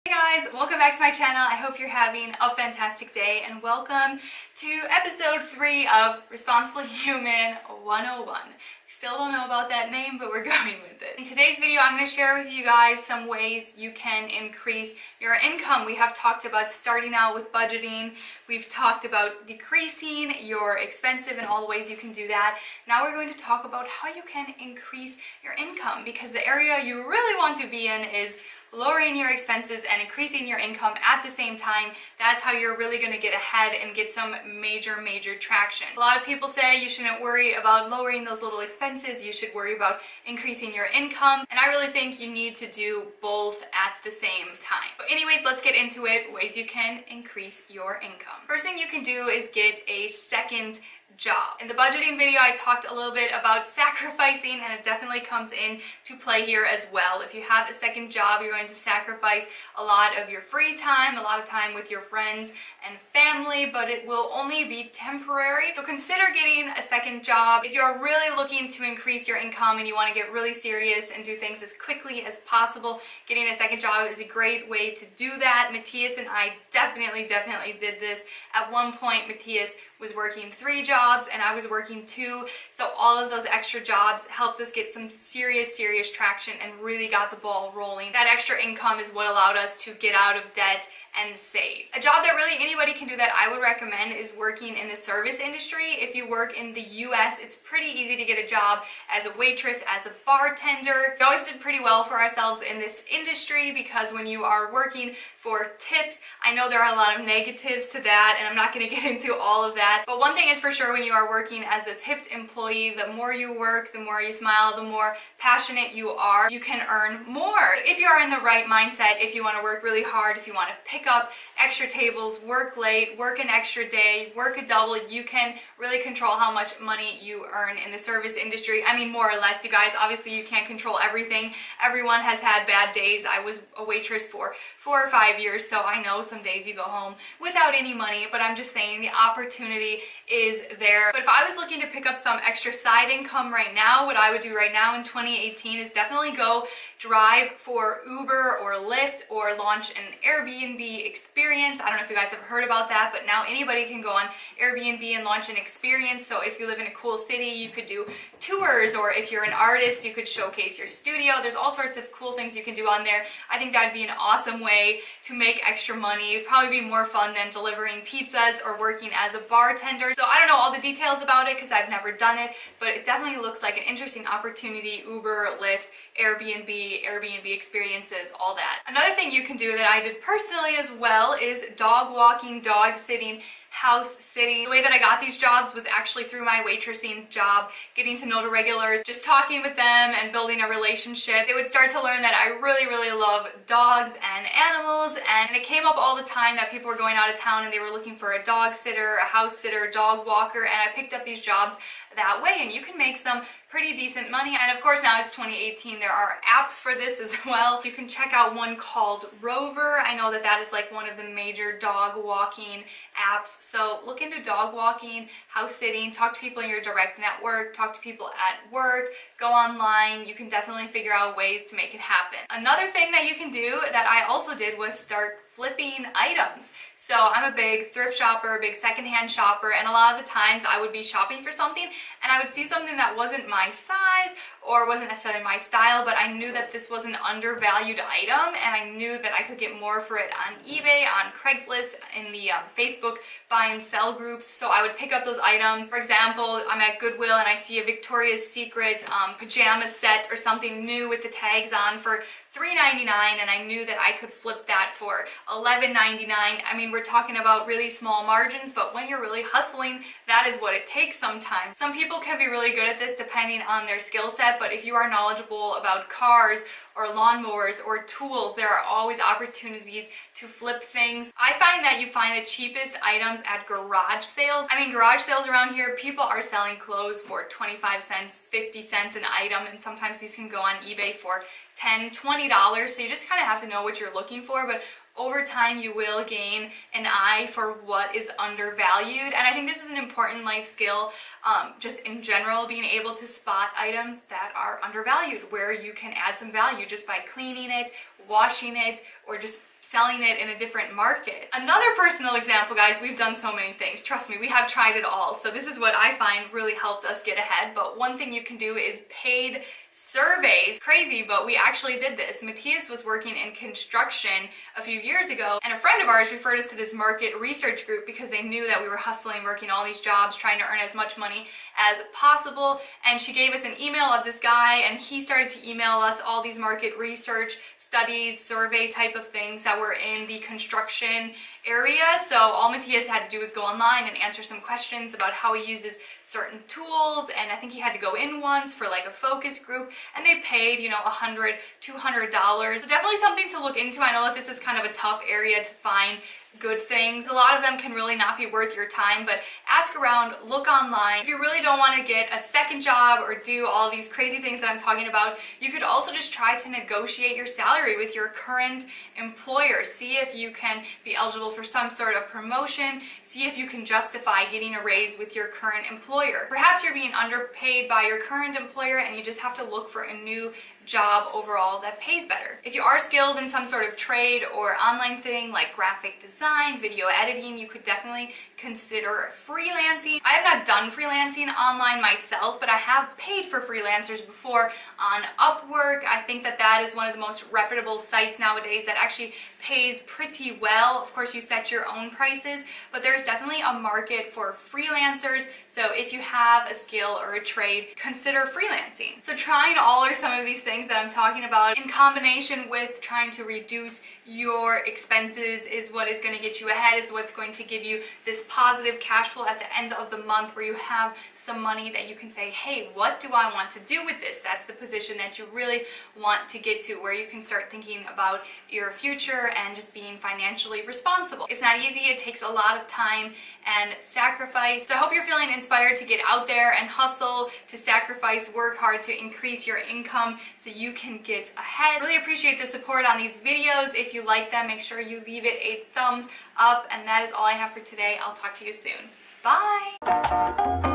Hey guys, welcome back to my channel. I hope you're having a fantastic day and welcome to episode 3 of Responsible Human 101. Still don't know about that name, but we're going with it. In today's video, I'm going to share with you guys some ways you can increase your income. We have talked about starting out with budgeting. We've talked about decreasing your expenses and all the ways you can do that. Now we're going to talk about how you can increase your income, because the area you really want to be in is lowering your expenses and increasing your income at the same time. That's how you're really going to get ahead and get some major traction. A lot of people say you shouldn't worry about lowering those little expenses, you should worry about increasing your income, and I really think you need to do both at the same time. But anyways, let's get into it. Ways you can increase your income. First thing you can do is get a second job. In the budgeting video, I talked a little bit about sacrificing, and it definitely comes in to play here as well. If you have a second job, you're going to sacrifice a lot of your free time, a lot of time with your friends and family, but it will only be temporary. So consider getting a second job. If you're really looking to increase your income and you want to get really serious and do things as quickly as possible, getting a second job is a great way to do that. Matthias and I definitely did this. At one point, Matthias was working 3 jobs and I was working 2, so all of those extra jobs helped us get some serious traction and really got the ball rolling. That extra income is what allowed us to get out of debt and save. A job that really anybody can do that I would recommend is working in the service industry. If you work in the US, it's pretty easy to get a job as a waitress, as a bartender. We always did pretty well for ourselves in this industry because when you are working for tips, I know there are a lot of negatives to that, and I'm not going to get into all of that, but one thing is for sure, when you are working as a tipped employee, the more you work, the more you smile, the more passionate you are, you can earn more. If you are in the right mindset, if you want to work really hard, if you want to pick up extra tables, work late, work an extra day, work a double, you can really control how much money you earn in the service industry. I mean, more or less, you guys. Obviously, you can't control everything. Everyone has had bad days. I was a waitress for 4 or 5 years, so I know some days you go home without any money, but I'm just saying the opportunity is there. But if I was looking to pick up some extra side income right now, what I would do right now in 2018 is definitely go drive for Uber or Lyft or launch an Airbnb experience. I don't know if you guys have heard about that, but now anybody can go on Airbnb and launch an experience. So if you live in a cool city, you could do tours, or if you're an artist, you could showcase your studio. There's all sorts of cool things you can do on there. I think that'd be an awesome way to make extra money. It'd probably be more fun than delivering pizzas or working as a bartender. So I don't know all the details about it because I've never done it, but it definitely looks like an interesting opportunity. Uber, Lyft, Airbnb experiences, all that. Another thing you can do that I did personally as well is dog walking, dog sitting, house sitting. The way that I got these jobs was actually through my waitressing job, getting to know the regulars, just talking with them and building a relationship. They would start to learn that I really love dogs and animals, and it came up all the time that people were going out of town and they were looking for a dog sitter, a house sitter, dog walker, and I picked up these jobs that way, and you can make some pretty decent money. And of course, now it's 2018, there are apps for this as well. You can check out one called Rover. I know that that is like one of the major dog walking apps. So look into dog walking, house sitting, talk to people in your direct network, talk to people at work, go online. You can definitely figure out ways to make it happen. Another thing that you can do that I also did was start flipping items. So I'm a big thrift shopper, a big secondhand shopper, and a lot of the times I would be shopping for something and I would see something that wasn't my size or wasn't necessarily my style, but I knew that this was an undervalued item and I knew that I could get more for it on eBay, on Craigslist, in the Facebook buy and sell groups. So I would pick up those items. For example, I'm at Goodwill and I see a Victoria's Secret pajama set or something new with the tags on for $3.99, and I knew that I could flip that for $11.99. I mean, we're talking about really small margins, but when you're really hustling, that is what it takes sometimes. Some people can be really good at this depending on their skill set, but if you are knowledgeable about cars or lawnmowers or tools, there are always opportunities to flip things. I find that you find the cheapest items at garage sales. I mean, garage sales around here, people are selling clothes for 25 cents, 50 cents an item, and sometimes these can go on eBay for $10, $20. So you just kind of have to know what you're looking for, but over time you will gain an eye for what is undervalued. And I think this is an important life skill, just in general, being able to spot items that are undervalued, where you can add some value just by cleaning it, washing it, or just selling it in a different market. Another personal example, guys, we've done so many things. Trust me, we have tried it all. So this is what I find really helped us get ahead. But one thing you can do is paid surveys. Crazy, but we actually did this. Matthias was working in construction a few years ago, and a friend of ours referred us to this market research group because they knew that we were hustling, working all these jobs, trying to earn as much money as possible. And she gave us an email of this guy, and he started to email us all these market research studies, survey type of things that were in the construction area. So all Matthias had to do was go online and answer some questions about how he uses certain tools, and I think he had to go in once for like a focus group, and they paid, you know, $100, $200. So definitely something to look into. I know that this is kind of a tough area to find good things. A lot of them can really not be worth your time, but ask around, look online. If you really don't want to get a second job or do all these crazy things that I'm talking about, you could also just try to negotiate your salary with your current employer. See if you can be eligible for some sort of promotion. See if you can justify getting a raise with your current employer. Perhaps you're being underpaid by your current employer and you just have to look for a new job overall that pays better. If you are skilled in some sort of trade or online thing like graphic design, video editing, you could definitely consider freelancing. I have not done freelancing online myself, but I have paid for freelancers before on Upwork. I think that that is one of the most reputable sites nowadays that actually pays pretty well. Of course, you set your own prices, but there's definitely a market for freelancers. So if you have a skill or a trade, consider freelancing. So trying all or some of these things that I'm talking about in combination with trying to reduce your expenses is what is going to get you ahead, is what's going to give you this positive cash flow at the end of the month where you have some money that you can say, hey, what do I want to do with this? That's the position that you really want to get to, where you can start thinking about your future and just being financially responsible. It's not easy. It takes a lot of time and sacrifice. So I hope you're feeling inspired to get out there and hustle, to sacrifice, work hard to increase your income so you can get ahead. Really appreciate the support on these videos. If you like them, make sure you leave it a thumbs up. And that is all I have for today. I'll talk to you soon. Bye!